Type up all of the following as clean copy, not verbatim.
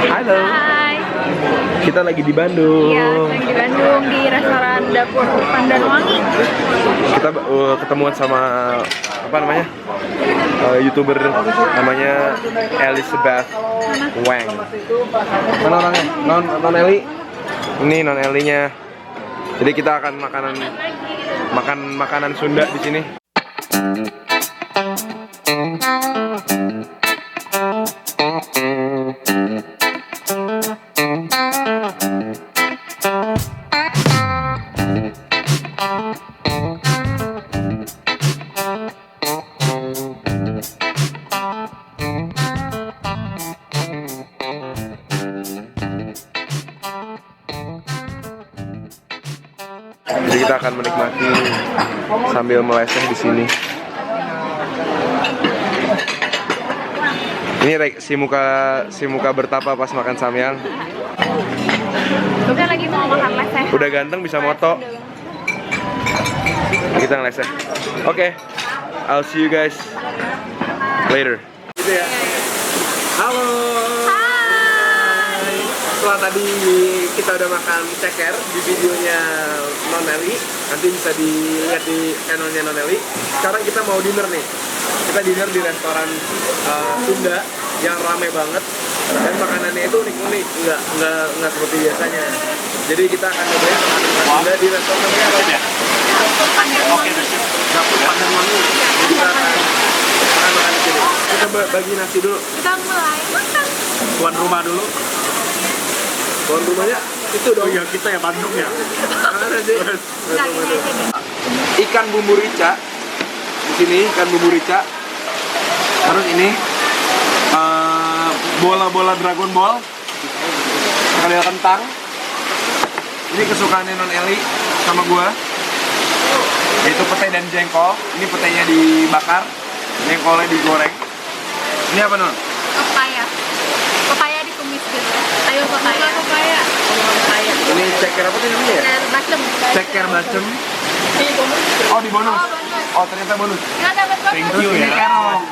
Halo. Hai. Kita lagi di Bandung. Iya, lagi di Bandung di restoran Dapur Pandanwangi. Kita ketemuan sama apa namanya? YouTuber namanya Elizabeth Wang. Mana orangnya? Non Eli. Ini non Elinya. Jadi kita akan makan makanan Sunda di sini. Jadi kita akan menikmati sambil meleseh di sini. Ini si muka bertapa pas makan samyang. Bukan lagi mau makan leseh. Udah ganteng bisa moto. Kita ngeleseh. Oke, I'll see you guys later. Gitu ya. Halo. Hai. Setelah tadi kita udah makan ceker di videonya Non Eli, nanti bisa dilihat di channelnya Non Eli. Sekarang kita mau dinner nih. Kita dinner di restoran Sunda yang rame banget dan makanannya itu unik-unik, nggak seperti biasanya. Jadi kita akan cobain makanan Sunda di restoran namanya apa ya? Dapur Pandanwangi. Dapur Pandanwangi. Jadi kita akan makan di sini. Kita bagi nasi dulu. Kita mulai makan. Tuan rumah dulu. Tuan rumahnya itu dong. Oh iya, kita ya Bandung ya. Mana sih? Enggak ini aja deh. Ikan bumbu rica di sini, ikan bumbu rica. Terus ini bola-bola Dragon Ball, kadal kentang. Ini kesukaannya Non Eli sama gua, yaitu pete dan jengkol. Ini petenya dibakar, jengkolnya digoreng. Ini apa Non? Pepaya. Pepaya ditumis gitu. Ayo pepaya. Pepaya. Pepaya. Ini ceker apa sih namanya ya? Bacem. Ceker bacem. Di bonus. Oh di bonus. Oh ternyata bonus. Nggak dapat bonus. Thank you Ini ya. terong.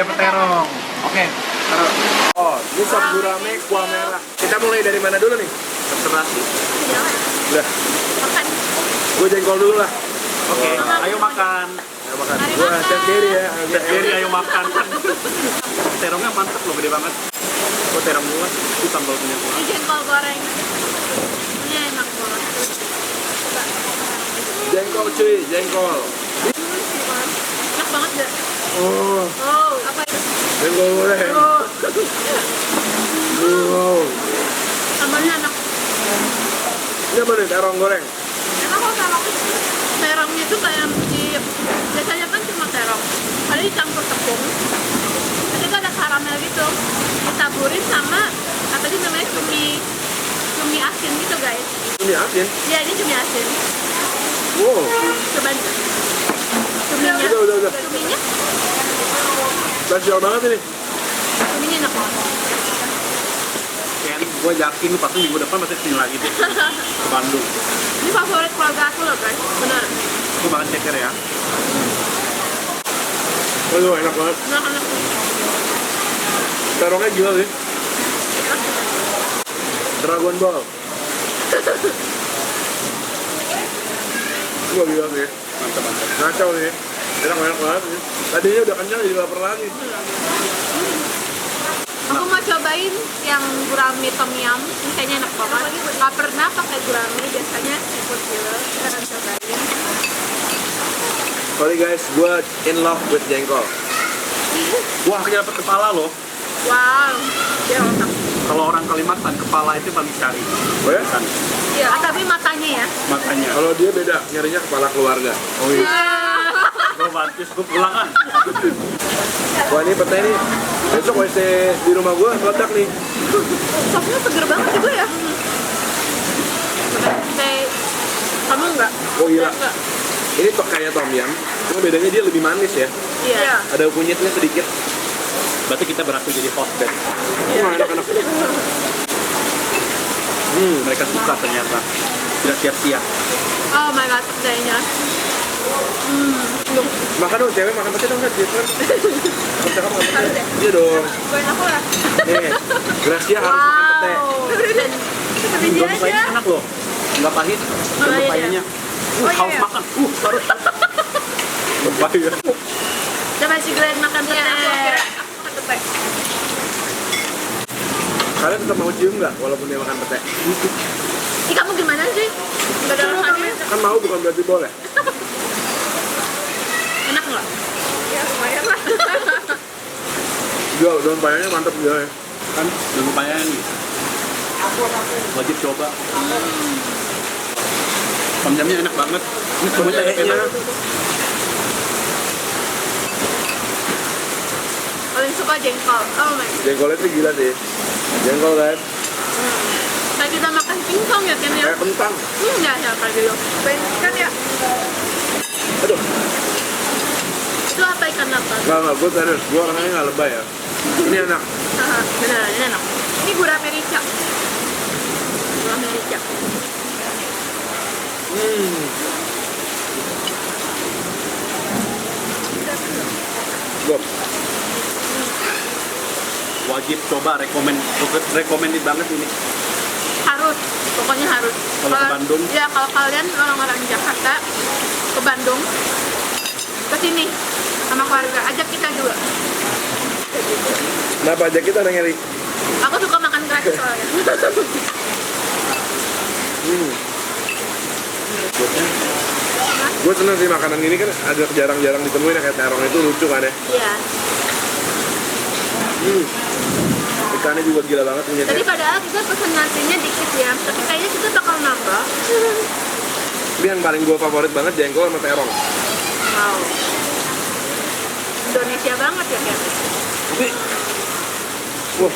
Dapat terong. Oke. Taruh. Oh, ini sop gurame kuah merah. Kita mulai dari mana dulu nih? Terserah sih. Udah. Makan. Gue jengkol dulu lah. Oke, ayo makan. Nah, makan. Mari Gua makan. chef Jerry ya. Jadi ayo makan. Terongnya mantep loh, gede banget. Oh terong gua, itu sambal punya gua. Ini jengkol goreng. Ini enak banget. Jengkol cuy, jengkol. Enak banget deh. Oh, Oh, apa itu? jengkol goreng. Oh, Wow. sambalnya enak. Ini apa nih? Terong goreng. Enak kok terong. Terongnya itu kayak biasanya kan cuma terong. Kali dicampur tepung. Nanti itu ada karamel gitu. Ditaburin sama apa sih namanya cumi asin gitu guys. Ini asin. Ya ini cumi asin. Wow. Cobain. Cuminya. Udah. Cuminya. Spesial banget ini. Cuminya enak banget. Ken, gua yakin lu pasti minggu depan masih sini lagi deh. Ke Bandung. Ini favorit keluarga aku loh guys. Bener. Gua makan ceker ya. Aduh, enak banget. Enak. Terongnya gila sih. Dragon Ball. Wah gila sih. Mantap. Kacau nih. Enak banget sih. Tadinya udah kenyang jadi lapar lagi. Aku mau cobain yang gurame tom yum. Ini kayaknya enak banget. Gak pernah pakai gurame, biasanya seafood gitu. Kita akan cobain. Sorry guys, gue in love with jengkol. Wah, kita dapat kepala loh. Wow, dia otak. Kalau orang Kalimantan, kepala itu paling cari. Oh ya? Kan, Iya, tapi matanya ya. makanya. Kalau dia beda, nyarinya kepala keluarga. Oh iya. Gua bantis, gua pulang kan. Wah ini pete nih, besok WC di rumah gue meledak nih. Sopnya seger banget juga ya. Kayak kamu enggak? Oh gila. Enggak. Ini kayak tom yum, cuma bedanya dia lebih manis ya. Iya. Ada kunyitnya sedikit. Berarti kita berhasil jadi host bed. Wah enak-enak. Mereka suka ternyata. Tidak sia-sia. Oh my god, pedainya. Makan dong, cewek makan pete dong kan? Dia kan. Pete kamu makan Harus pete. ya? Iya dong. Bukan aku lah. Nih, Gracia harus makan pete. Tapi dia Dompetnya aja. enak loh. Nggak pahit. Dan iya, pepayanya. Oh, Haus iya. makan. Harus. Pepaya. Coba si Glenn makan pete. Aku makan pete. Kalian tetap mau cium nggak walaupun dia makan pete? Ih, kamu gimana sih? Gak ada rasanya. Kan mau bukan berarti boleh. Enak nggak? Ya lumayan lah. Juga daun payanya mantep juga ya. Kan dan pepaya nih. Wajib coba. Pemjamnya enak banget. Ini semuanya Petenya. enak. Paling suka jengkol. Oh my god. Jengkolnya tuh gila sih. Jengkol kan? Kayak kita makan singkong ya kan ya? Kayak kentang. Ya kayak gitu. Kan ya. Aduh, Itu apa ikan apa? nggak, gue serius. Gue orangnya nggak lebay ya. Ini enak. Haha, beneran ini enak. Ini gula merica. Gula merica. Gop. Wajib coba, recommended banget ini. Harus, pokoknya harus. Kalau ke Bandung? Ya kalau kalian orang-orang Jakarta ke Bandung, ke sini sama keluarga, ajak kita juga. Kenapa aja kita nanya Li? Aku suka makan gratis soalnya. Gue seneng sih makanan ini kan agak jarang-jarang ditemuin ya, kayak terong itu lucu kan ya. Iya. Ikannya juga gila banget Tadi minyaknya. padahal kita pesen nasinya dikit ya, tapi kayaknya kita bakal nambah. Ini yang paling gue favorit banget jengkol sama terong. Wow. Indonesia banget ya kan? Tapi, wah,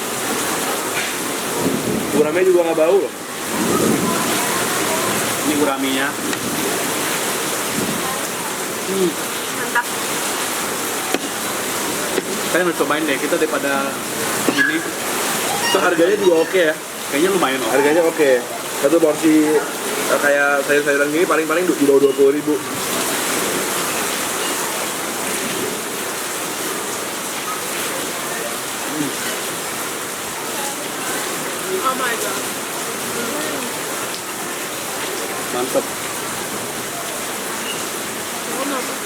guramnya juga nggak bau loh. Ini guraminya. Mantap. Saya harus cobain deh, kita daripada ini. Terus harganya juga oke ya. Kayaknya lumayan loh. Harganya oke. Satu porsi kayak sayur-sayuran gini paling-paling di bawah 20.000. Oh my god. Mantep. Oh my god.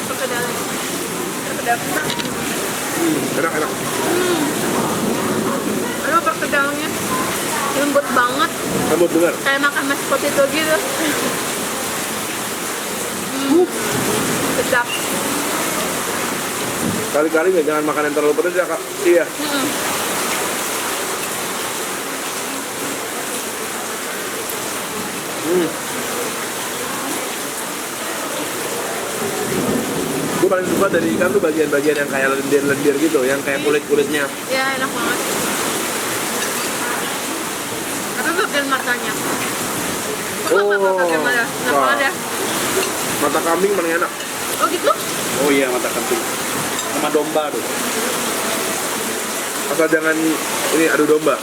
Perkedel. Terdapat. Enak-enak. Aduh perkedelnya lembut banget, Lembut bener. kayak makan mashed potato gitu. Sedap. Kali-kali nggak jangan makan yang terlalu pedas ya kak. Iya. Gue paling suka dari ikan tuh bagian-bagian yang kayak lendir-lendir gitu, yang kayak kulit-kulitnya. Ya enak banget. Tapi bagian matanya. Bagian mana? Enak wah. banget ya. Mata kambing paling enak. Oh gitu? Oh iya, mata kambing. Sama domba tuh. Asal jangan ini adu domba.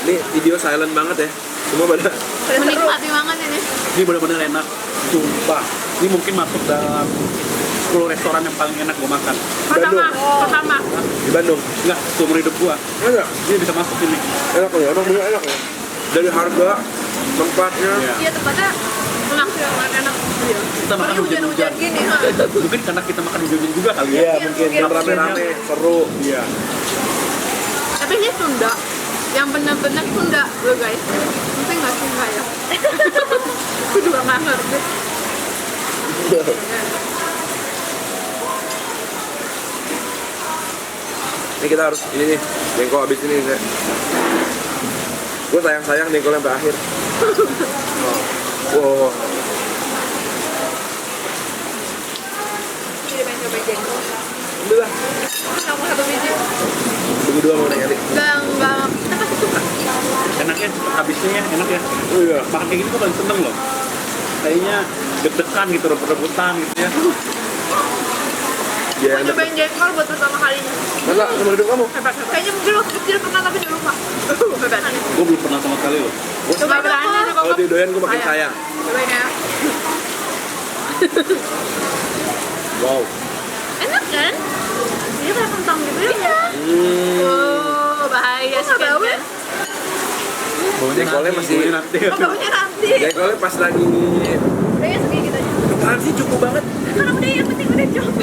Ini video silent banget ya. Semua pada Menikmati banget ini. Ini benar-benar enak. Sumpah. Ini mungkin masuk dalam 10 restoran yang paling enak gue makan. Pertama, Bandung. pertama. di Bandung. Enggak, seumur hidup gua. Enak, Ini bisa masuk ini. enak ya, orang bener enak ya. Dari harga, tempatnya. Iya. Iya tempatnya enak. Enak. Kita makan Apalagi hujan-hujan hujan-hujan. gini. Mungkin karena kita makan hujan-hujan juga kali ya. Iya, mungkin mungkin. rame-rame, seru. Iya. Tapi ini Sunda, yang benar-benar Sunda loh guys. Mungkin nggak Sunda ya. Aku juga nggak ngerti. Ini kita harus ini nih, jengkol abis ini saya. Gue sayang jengkol sampai akhir. Wow. Jadi pengen cobain jengkol. Alhamdulillah. Kamu satu biji. Tunggu dua mau nanya nih. Nggak. Kita pasti suka. Enaknya habisnya ya, enak ya. Oh iya. Makan kayak gini gua paling seneng loh. Kayaknya deg-degan gitu, rebut-rebutan gitu ya. Dia Mau yang cobain jengkol buat pertama kalinya. masa seumur hidup kamu? Hebat. Kayaknya mungkin waktu kecil pernah tapi udah lupa. Hebat. Gue belum pernah sama sekali loh. Coba berani nih Kalau didoyan gue makin sayang. Cobain ya. Wow. Enak kan? Dia kayak kentang gitu ya? Iya. Oh, bahaya Kok nggak sekali. bau ya? Jengkolnya masih- nanti. Oh, baunya nanti. Jengkolnya pas lagi Udah ya segini aja. apaan sih cukup banget. Kan udah yang penting udah coba.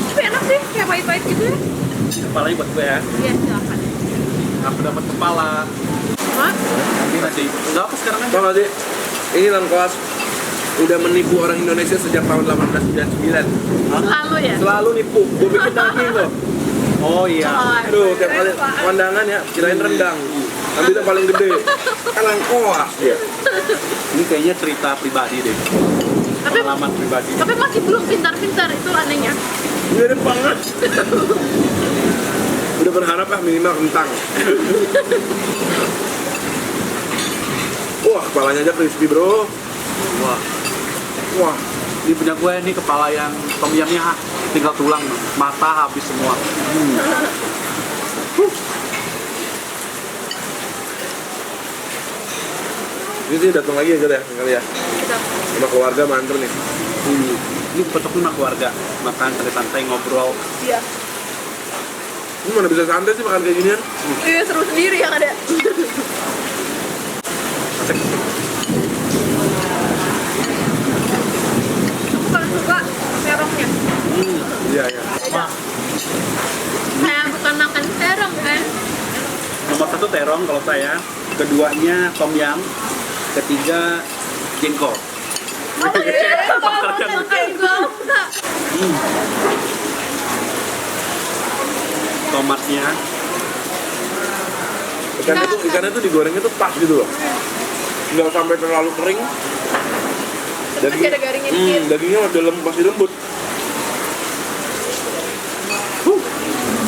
Tapi enak sih, kayak pahit-pahit gitu ya. Kepalanya buat gue ya. Iya, silakan. Aku dapat kepala. Hah? Nanti nasi. Enggak apa sekarang aja. Tau gak sih? Ini Lengkoas udah menipu orang Indonesia sejak tahun 1899. Lalu ya? Selalu nipu. Gue bikin daging loh. Oh iya. Aduh, tiap kali kondangan ya, kirain rendang. Ambil yang paling gede. Kan Lengkoas dia. Ini kayaknya cerita pribadi deh. Tapi Pengalaman pribadi. tapi masih belum pintar-pintar, itu anehnya. Mirip banget. Udah berharap lah minimal kentang. Wah, kepalanya aja crispy bro. Wah. Wah, Ini punya gue nih kepala yang tom yumnya tinggal tulang, mata habis semua. ini sih datang lagi aja deh kali ya. Sama keluarga manter nih. Ini cocok sama keluarga, makan santai-santai ngobrol. Iya. Ini mana bisa santai sih makan kayak ginian? Iya, seru sendiri yang ada. Aku paling suka terongnya. Iya, iya. Beda. Kayak bukan makan terong kan? Nomor 1 terong kalau saya, keduanya tom yum, ketiga jengkol. Tomatnya Ikannya tuh digorengnya tuh pas gitu loh. Nggak sampai terlalu kering. Tapi masih ada garingnya dikit. Dagingnya masih lembut.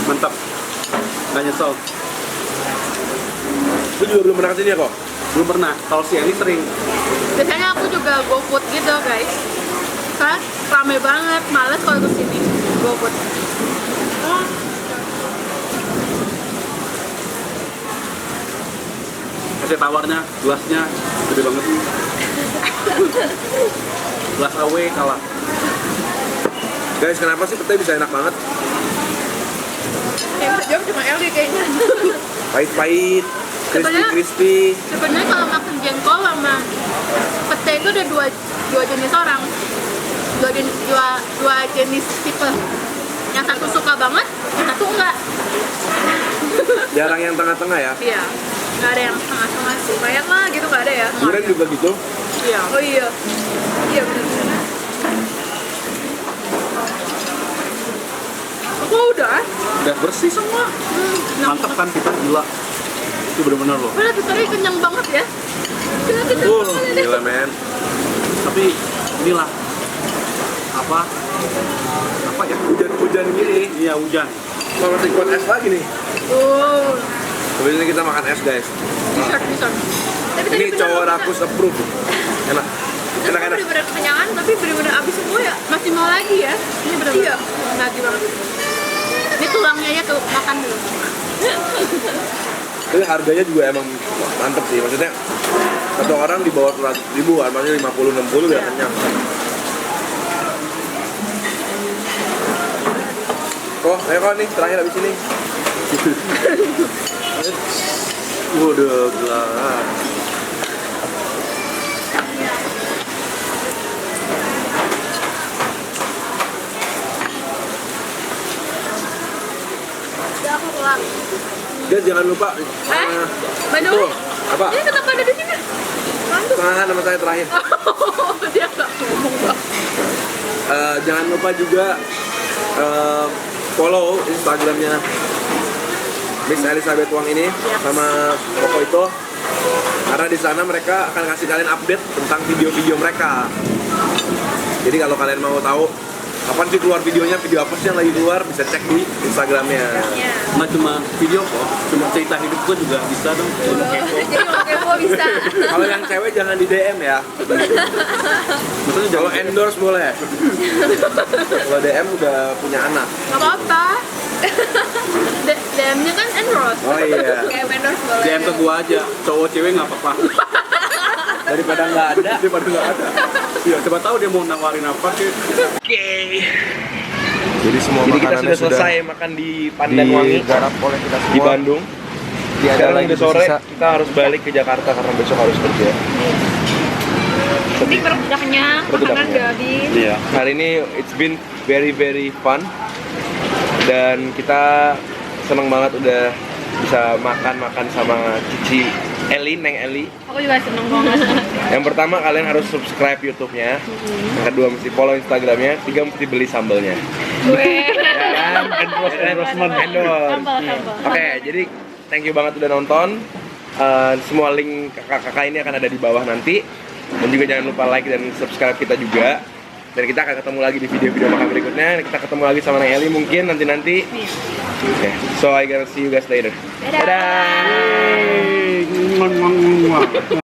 mantap, nggak nyesel. Lu juga belum pernah kesini ya kok? Belum pernah, kalau si Eli sering. Biasanya aku juga GoFood gitu guys. Kan rame banget, males kalau kesini GoFood. Kasih tawarnya, gelasnya gede banget. Gelas AW kalah. Guys, kenapa sih petai bisa enak banget? Yang bisa jawab cuma Eli kayaknya. Pahit-pahit, Sebenarnya- crispy-crispy. Sebenarnya kalau makan jengkol sama pete itu ada dua jenis orang, dua jenis tipe. Yang satu suka banget, yang satu enggak. Jarang yang tengah-tengah ya. Iya, nggak ada yang setengah-setengah sih. Lumayan lah gitu, nggak ada ya? Durian juga gitu. Iya. Oh iya. Iya benar. Aku udah. Udah bersih semua. Mantap kan, kita gila. Itu bener-bener loh. Padahal tadi kenyang banget ya. Kenyang banget. Gila men. Tapi inilah apa ya, Hujan-hujan gini. iya hujan. Mau masih kuat es lagi nih. Oh, Habis ini kita makan es guys. dessert. Tapi tadi Ini bener cowok aku rakus approve. Enak. Enak-enak. bener-bener kekenyangan tapi bener-bener abis semua ya. Masih mau lagi ya? Ini bener-bener. Iya. Lagi banget. Ini tulangnya ya tuh, makan dulu. Tapi harganya juga emang mantep sih. Maksudnya satu orang di bawah 100 ribuan, maksudnya 50-60 udah kenyang. Oh, ayo kok nih, terakhir abis ini. Waduh, gila. Udah aku kelar. Guys, jangan lupa. By the Itu, way, apa? ini kenapa ada di sini? Tangan sama saya terakhir. Dia nggak ngomong bang. Jangan lupa juga follow Instagramnya Miss Elizabeth Wang ini sama Koko itu, karena di sana mereka akan kasih kalian update tentang video-video mereka. Jadi kalau kalian mau tahu kapan sih keluar videonya, video apa sih yang lagi keluar, bisa cek di Instagramnya. Iya. Nggak cuma video kok, cuma cerita hidup gue juga bisa dong. Cuma kepo. Jadi mau kepo bisa. Kalau yang cewek jangan di DM ya. Maksudnya Kalau jangan endorse boleh. Kalau DM udah punya anak. Gak apa-apa. DM-nya kan endorse. Oh iya. Kayak vendor boleh. DM ke gue aja, cowok cewek nggak apa-apa. Daripada nggak ada. Daripada nggak ada. Iya, coba tahu dia mau nawarin apa sih. Oke. Jadi semua Jadi kita makanannya sudah selesai makan di Pandanwangi digarap oleh kita semua. di Bandung. Tiada Sekarang lagi udah sore, tersisa. kita harus balik ke Jakarta karena besok harus kerja. Penting perut udah kenyang, Perut udah makanan kenyang. udah habis. Iya. Hari ini it's been very fun dan kita seneng banget udah bisa makan sama Cici Eli, Neng Eli. Aku juga seneng banget. Yang pertama kalian harus subscribe YouTube-nya. Yang kedua mesti follow Instagram-nya. Tiga mesti beli sambelnya. Ya kan? Endorsement. Sambal. Oke, jadi thank you banget udah nonton. Semua link kakak-kakak ini akan ada di bawah nanti. Dan juga jangan lupa like dan subscribe kita juga. Dan kita akan ketemu lagi di video-video makan berikutnya. Kita ketemu lagi sama Neng Eli mungkin nanti-nanti. Oke, so I gonna see you guys later. Dadah. Mwah, mwah, mwah.